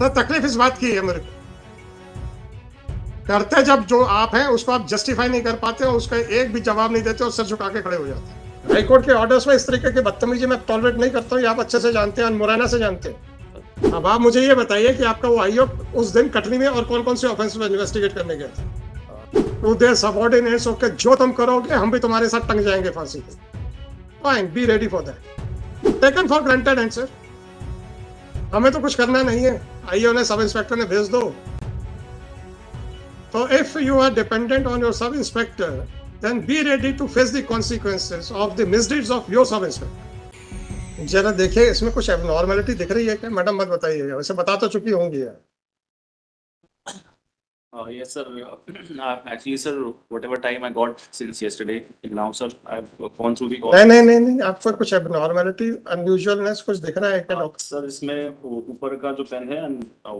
तो तकलीफ इस बात की है मेरे को, करते जब जो आप हैं उसको आप जस्टिफाई नहीं कर पाते हो, उसका एक भी जवाब नहीं देते और सर झुका के खड़े हो जाते हैं। हाई कोर्ट के ऑर्डर्स में इस तरीके की बदतमीजी मैं टॉलरेट नहीं करता हूँ, ये आप अच्छे से जानते हैं, मुरैना से जानते हैं। अब आप मुझे ये बताइए कि आपका वो आईओ उस दिन कटनी में और कौन कौन से ऑफेंस में इन्वेस्टिगेट करने गया था? टू देयर सबऑर्डिनेट्स होकर जो तुम करोगे हम भी तुम्हारे साथ टंग जाएंगे फांसी पे। Fine, be ready for that, taken for granted answer. हमें तो कुछ करना नहीं है, आईओ ने, सब इंस्पेक्टर ने भेज दो। So if you are dependent on your sub-inspector, then be ready to face the consequences of the misdeeds of your sub-inspector. जरा देखिए इसमें कुछ एबनॉर्मलिटी दिख रही है क्या? मैडम मत बताइएगा, वैसे बता तो चुकी होंगी यार। Yes, sir. Actually, sir, whatever time I got since yesterday till now, sir, I've gone through the. नहीं, आपको कुछ एबनॉर्मलिटी, अनयूजुअलनेस कुछ दिख रहा है क्या डॉक्टर? सर इसमें ऊपर का जो पेन है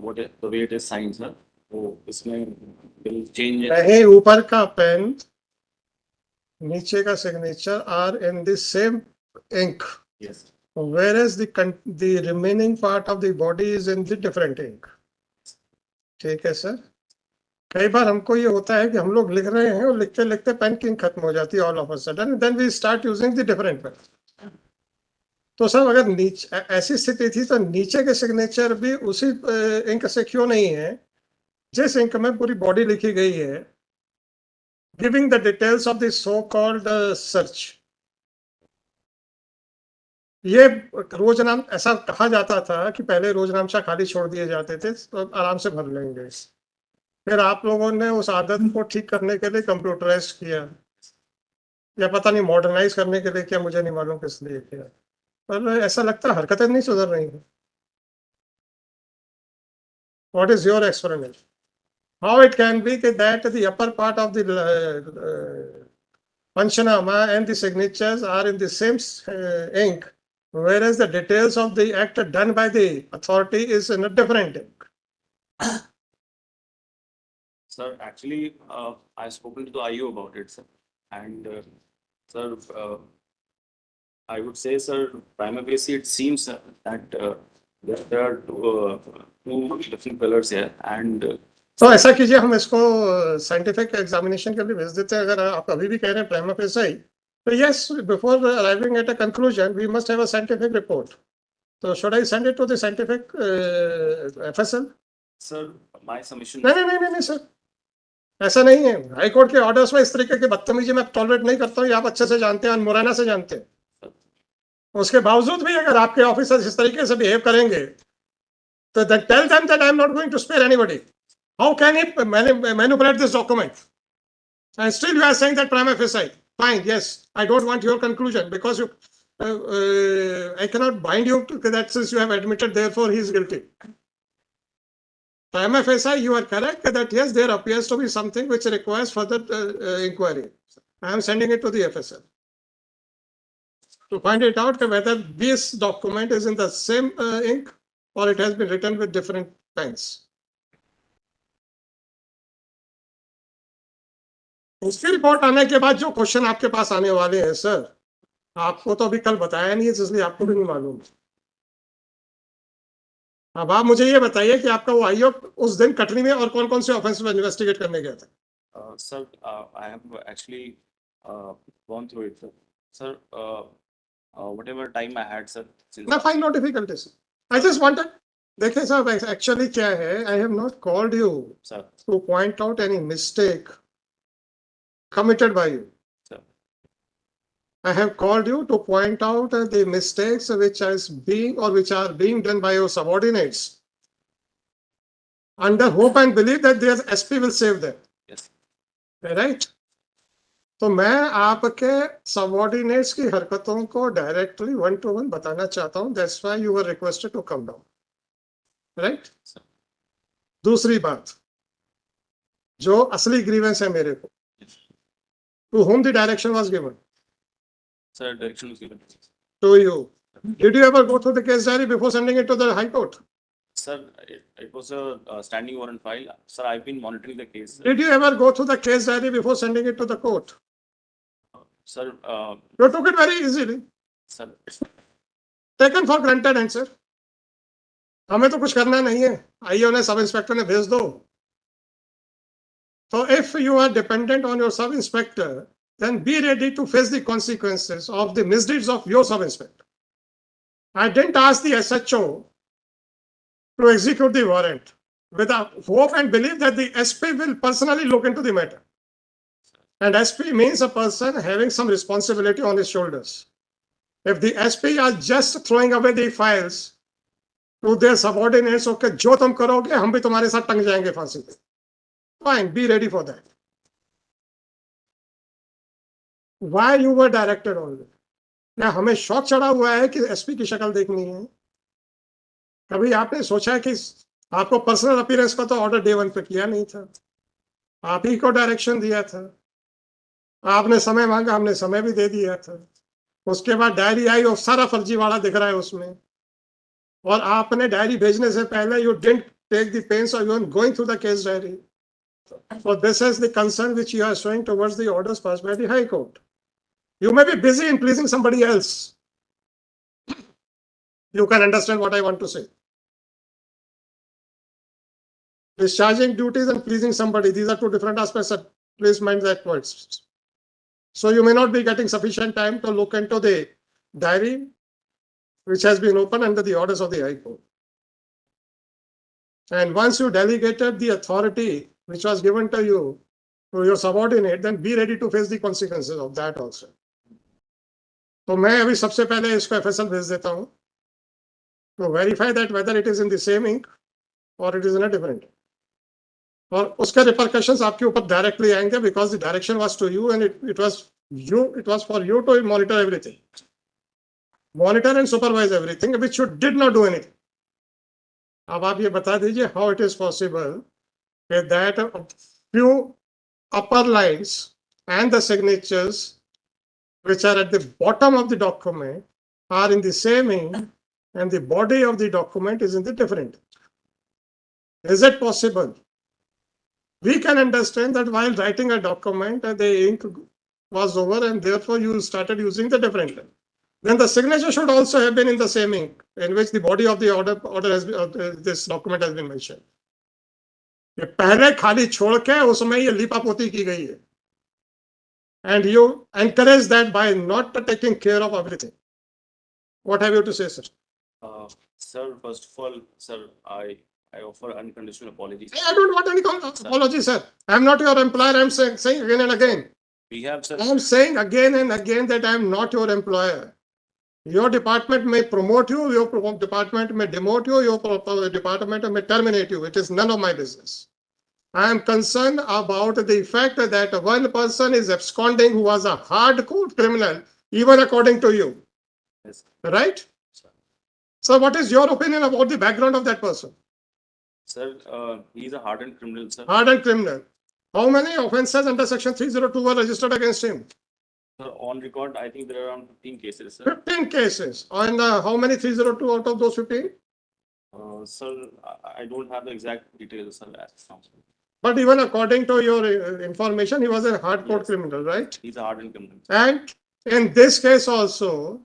what the way it is signed, sir, वो इसमें will change है। नहीं, ऊपर का पेन, नीचे का signature are in the same ink, Yes. whereas the remaining part of the body is in the different ink. ठीक है सर। कई बार हमको ये होता है कि हम लोग लिख रहे हैं और लिखते लिखते पेन की इंक खत्म हो जाती है all of a sudden, then we start using the different pen. तो सर अगर नीचे ऐसी स्थिति थी तो नीचे के सिग्नेचर भी उसी इंक से क्यों नहीं है जिस इंक में पूरी बॉडी लिखी गई है, giving the details of the so called search. ये रोजनाम, ऐसा कहा जाता था कि पहले रोजनामचा खाली छोड़ दिए जाते थे तो आराम से भर लेंगे। फिर आप लोगों ने उस आदत को ठीक करने के लिए कंप्यूटराइज किया, या पता नहीं मॉडर्नाइज करने के लिए किया, मुझे नहीं मालूम किस लिए किया, पर ऐसा लगता है हरकतें नहीं सुधर रही हैं। What is your explanation? How it can be that the upper part of the Panchanama and the signatures are in the same ink, whereas the details of the act done by the authority is in a different ink. Sir, actually, I've spoken to the IO about it, sir, and sir, I would say, sir, prima facie, it seems that there are two different colors here, and तो ऐसा कीजिए, हम इसको scientific examination के लिए भेज देते हैं। अगर आप अभी भी कह रहे हैं प्राइमा फेसी, तो yes, before arriving at a conclusion we must have a scientific report. तो should I send it to the scientific FSL? sir, my submission. नहीं सर, ऐसा नहीं है। हाई कोर्ट के ऑर्डर्स में इस तरीके की बदतमीजी मैं टॉलरेट नहीं करता हूँ, ये आप अच्छे से जानते हैं, मुरैना से जानते हैं। उसके बावजूद भी अगर आपके ऑफिसर्स इस तरीके से बिहेव करेंगे तो tell them that I am not going to spare anybody. How can he manipulate this document? And still you are saying that prima facie. Fine, yes, I don't want your conclusion because you, I cannot bind you to that since you have admitted, therefore he is guilty. Prima facie, you are correct that yes, there appears to be something which requires further inquiry. I am sending it to the FSL to find it out whether this document is in the same ink or it has been written with different pens. उसकी report आने के बाद जो question आपके पास आने वाले हैं sir, आपको तो अभी कल बताया नहीं है, इसलिए आपको भी नहीं मालूम। अब आप मुझे ये बताइए कि आपका वो आईओ उस दिन कटनी में और कौन कौन से ऑफेंस में इन्वेस्टिगेट करने गया था? Sir, I have actually gone through it, sir. Sir, whatever time I had, sir. No, fine, no difficulties. I just wanted, देखिए सर, एक्चुअली क्या है, I have not called you, sir, to point out any mistake committed by you. Sir. I have called you to point out the mistakes which are being done by your subordinates, under hope and belief that their SP will save them. Yes. Right? तो मैं आपके subordinates की हरकतों को directly 1-to-1 बताना चाहता हूं। That's why you were requested to come down. Right? Sir. दूसरी बात, जो असली ग्रीवेंस है मेरे को, to whom the direction was given? Sir, direction was given. To you. Did you ever go through the case diary before sending it to the High Court? Sir, it was a standing warrant file. Sir, I've been monitoring the case. Sir. Did you ever go through the case diary before sending it to the court? Sir, you took it very easily. Sir, Taken for granted answer. हमें तो कुछ करना नहीं है, IO ने, sub inspector ने भेज दो। तो if you are dependent on your sub inspector, then be ready to face the consequences of the misdeeds of your sub inspector. I didn't ask the SHO to execute the warrant with a hope and belief that the SP will personally look into the matter. And SP means a person having some responsibility on his shoulders. If the SP are just throwing away the files to their subordinates, okay, जो तुम करोगे हम भी तुम्हारे साथ टंग जाएंगे फांसी पे. Fine, be ready for that. Why you were directed already? क्या हमें शौक चढ़ा हुआ है कि एसपी की शक्ल देखनी है? कभी आपने सोचा है कि आपको पर्सनल अपीयरेंस का तो ऑर्डर डे 1 पे किया नहीं था, आप ही को डायरेक्शन दिया था, आपने समय मांगा, हमने समय भी दे दिया था, उसके बाद डायरी आई और सारा फर्जीवाड़ा दिख रहा है उसमें, और आपने डायरी भेजने से पहले you didn't take the pains of even going through the case diary. So this is the concern which you are showing towards the orders passed by the High Court. You may be busy in pleasing somebody else. You can understand what I want to say. Discharging duties and pleasing somebody, these are two different aspects. Please mind that words. So you may not be getting sufficient time to look into the diary which has been opened under the orders of the High Court. And once you delegated the authority which was given to you to your subordinate, then be ready to face the consequences of that also. तो मैं अभी सबसे पहले इसको FSL भेज देता हूँ to verify that whether it is in the same ink or it is in a different. और उसके repercussions आपके ऊपर directly आएंगे because the direction was to you and it was for you to monitor everything, monitor and supervise everything, which you did not do anything. अब आप ये बता दीजिए how it is possible that a few upper lines and the signatures which are at the bottom of the document are in the same ink and the body of the document is in the different. Is it possible? We can understand that while writing a document the ink was over and therefore you started using the different pen. Then the signature should also have been in the same ink in which the body of the order has been, this document has been mentioned. ये पहले खाली छोड़ के उसमें ये लिपापोती की गई है. And you encourage that by not taking care of everything. What have you to say, sir? Sir, first of all, sir, I offer unconditional apologies. I don't want any apology, sir. I'm not your employer. I'm saying again and again. We have, sir. I'm saying again and again that I'm not your employer. Your department may promote you, your department may demote you, your department may terminate you. It is none of my business. I am concerned about the fact that one person is absconding who was a hardcore criminal, even according to you. Yes. Right? Sir. So what is your opinion about the background of that person? Sir, he's a hardened criminal, sir. Hardened criminal. How many offences under section 302 were registered against him? Sir, on record, I think there are around 15 cases, sir. 15 cases. And how many 302 out of those 15? Sir, I don't have the exact details, sir. As of now, sir. But even according to your information, he was a hardcore Yes. criminal, right? He's a hardened criminal. And in this case also,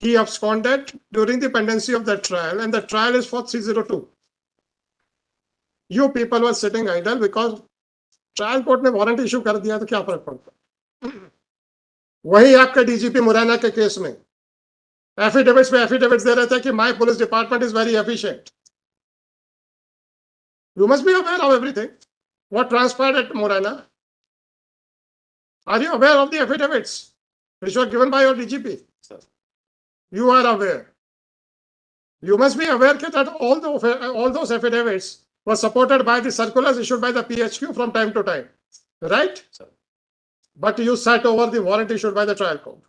he absconded during the pendency of the trial, and the trial is for 302. You people were sitting idle because trial court ने warrant issue कर दिया तो क्या फर्क पड़ता. वही आपके DGP Morena के केस में एफिडेविट्स पे एफिडेविट्स दे रहे थे कि my police department is very efficient. You must be aware of everything. What transpired at Morena? Are you aware of the affidavits which were given by your DGP? Sir. You are aware. You must be aware that all those affidavits were supported by the circulars issued by the PHQ from time to time. Right? Sir. But you sat over the warrant issued by the trial court.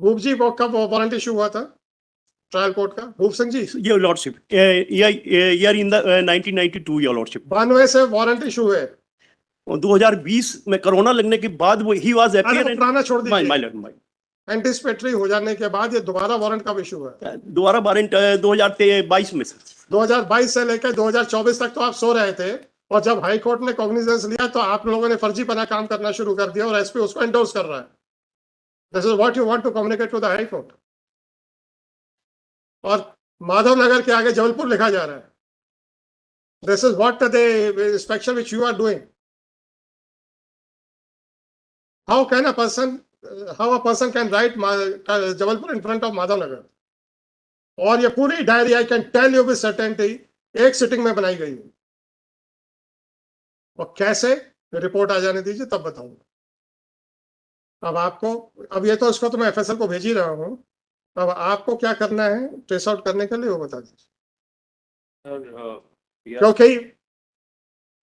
भूप जी को कब warrant issue हुआ था trial court का? भूप Singh ji, Your Lordship, year in the 1992, Your Lordship. 92 से warrant issue है. और 2020 में corona लगने के बाद वो he was अरे appear वो पुराना छोड़ my दीजिए. lord, my. एंटिसिपेटरी हो जाने के बाद ये दोबारा वारंट कब इशू हुआ? दोबारा वारंट 2022 में सर. 2022 से लेकर 2024 तक तो आप सो रहे थे, और जब हाई कोर्ट ने कॉग्निजेंस लिया तो आप लोगों ने फर्जीपना काम करना शुरू कर दिया और एसपी उसको एंडोर्स कर रहा है. This is what you want to communicate to the high court. और माधव नगर के आगे जबलपुर लिखा जा रहा है. This is what the inspection which you are doing. How can a person, how a person can write Jabalpur in front of Madhav Nagar? और ये पूरी diary I can tell you with certainty एक sitting में बनाई गई है. और कैसे, रिपोर्ट आ जाने दीजिए तब बताऊंगा. अब आपको, अब ये तो इसको तो मैं एफएसएल को भेज ही रहा हूं. अब आपको क्या करना है ट्रेस आउट करने के लिए वो बता दीजिए. क्योंकि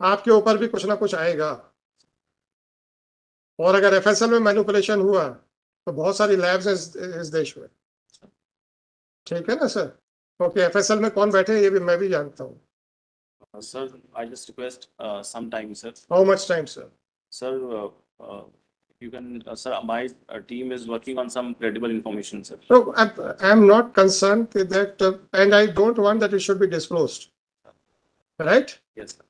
आपके ऊपर भी कुछ ना कुछ आएगा. और अगर एफएसएल में मैनिपुलेशन हुआ तो बहुत सारी लैब्स हैं इस देश में. ठीक है ना सर? क्योंकि एफएसएल में कौन बैठे ये भी मैं भी जानता हूँ. Sir, I just request some time, sir. How much time, sir? Sir, you can, sir, my team is working on some credible information, sir. No, I'm not concerned with that, and I don't want that it should be disclosed. Right? Yes, sir.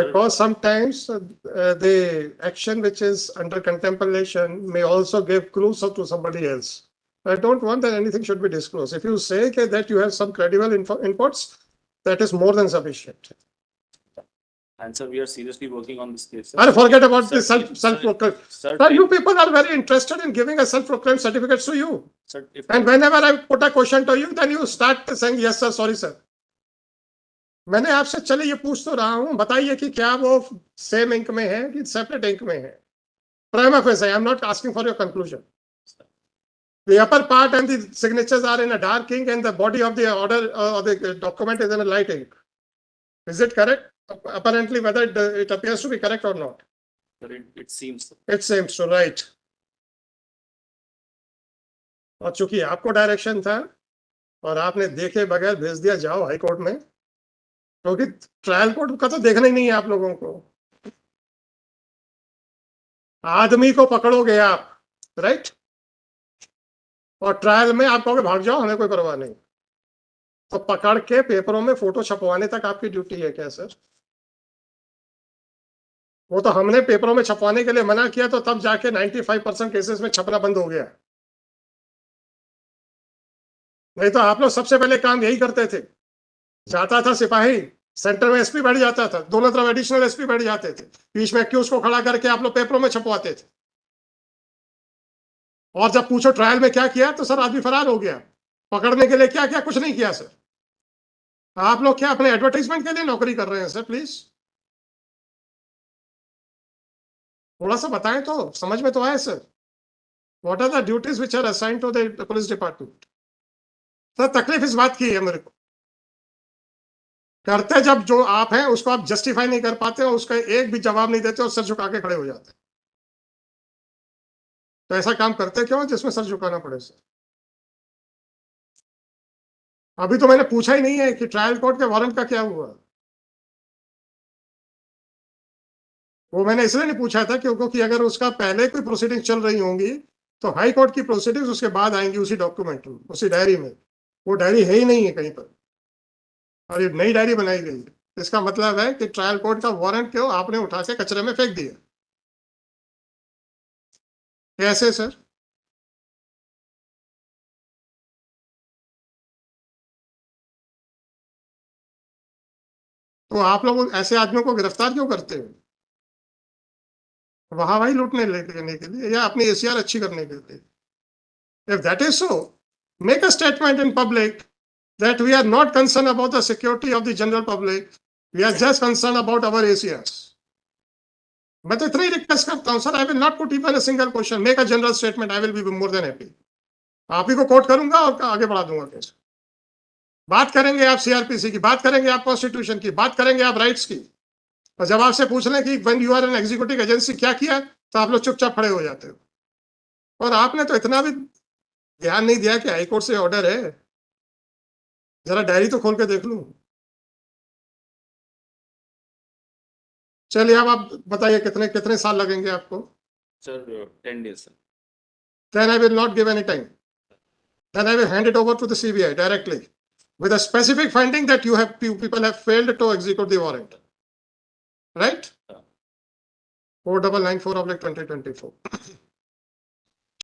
Because sometimes the action which is under contemplation may also give clues to somebody else. I don't want that anything should be disclosed. If you say that you have some credible inputs, that is more than sufficient. And sir, we are seriously working on this case, sir. I forget about Sir, the self-proclaimed. Sir, Sir, you people are very interested in giving a self-proclaimed certificates to you. sir, if And whenever I put a question to you, then you start saying, yes, sir, sorry, sir. मैंने आपसे चले ये पूछ तो रहा हूं, बताइए कि क्या वो सेम इंक में है कि सेपरेट इंक में है. Prima facie, I am not asking for your conclusion. The upper part and the signatures are in a dark ink and the body of the order or the document is in a light ink. Is it correct? Apparently, whether it appears to be correct or not. sir, it seems, sir. It seems so, right. और चूंकि आपको direction था और आपने देखे बगैर भेज दिया जाओ हाई कोर्ट में, क्योंकि ट्रायल कोर्ट का तो देखना ही नहीं है आप लोगों को. आदमी को पकड़ोगे आप, राइट? और ट्रायल में आप कहोगे भाग जाओ, हमें कोई परवाह नहीं. तो पकड़ के पेपरों में फोटो छपवाने तक आपकी ड्यूटी है क्या सर? वो तो हमने पेपरों में छपवाने के लिए मना किया तो तब जाके 95% केसेस में छपना बंद हो गया. नहीं तो आप लोग सबसे पहले काम यही करते थे. जाता था सिपाही, सेंटर में एसपी बैठ जाता था, दोनों तरफ एडिशनल एसपी बैठ जाते थे, बीच में एक्यूज को खड़ा करके आप लोग पेपरों में छपवाते थे. और जब पूछो ट्रायल में क्या किया तो सर आदमी फरार हो गया. पकड़ने के लिए क्या किया? कुछ नहीं किया सर. आप लोग क्या अपने एडवर्टाइजमेंट के लिए नौकरी कर रहे हैं सर? प्लीज थोड़ा सा बताएं तो समझ में तो आए sir. What are the duties which are assigned to the police department? Sir तकलीफ इस बात की है मेरे को, करते जब जो आप हैं उसको आप जस्टिफाई नहीं कर पाते और उसका एक भी जवाब नहीं देते और सर झुका के खड़े हो जाते. तो ऐसा काम करते क्यों जिसमें सर झुकाना पड़े सर? अभी तो मैंने पूछा ही नहीं है कि ट्रायल कोर्ट के वारंट का क्या हुआ. वो मैंने इसलिए नहीं पूछा था क्योंकि अगर उसका पहले कोई प्रोसीडिंग चल रही होंगी तो हाई कोर्ट की प्रोसीडिंग्स उसके बाद आएंगी उसी डॉक्यूमेंट में, उसी डायरी में. वो डायरी है ही नहीं है कहीं पर और ये नई डायरी बनाई गई है. इसका मतलब है कि ट्रायल कोर्ट का वारंट क्यों आपने उठा के कचरे में फेंक दिया. कैसे सर? तो आप लोग ऐसे आदमियों को गिरफ्तार क्यों करते हैं? वहां वही लूटने लेने के लिए या अपनी एसीआर अच्छी करने के लिए? If that is so, make a statement in public that we are not concerned about the security of the general public. We are just concerned about our ACRs. मैं तो इतना ही रिक्वेस्ट करता हूँ sir. I will not put even a single question. Make a general statement. I will be more than happy. आप ही को coat करूंगा और आगे बढ़ा दूंगा केस. बात करेंगे आप सीआरपीसी की, बात करेंगे आप कॉन्स्टिट्यूशन की, बात करेंगे आप राइट्स की. और जब आपसे पूछ लें कि when you are an executive agency क्या किया तो आप लोग चुपचाप खड़े हो जाते हो. और आपने तो इतना भी ध्यान नहीं दिया कि हाईकोर्ट से ऑर्डर है. जरा डायरी तो खोल के देख लूं. चलिए अब आप बताइए कितने कितने साल लगेंगे आपको? Sir, 10 days, sir. Then I will not give any time. Then I will hand it over to the CBI directly with a specific finding that you people have failed to execute the warrant. Right? 4994/2024.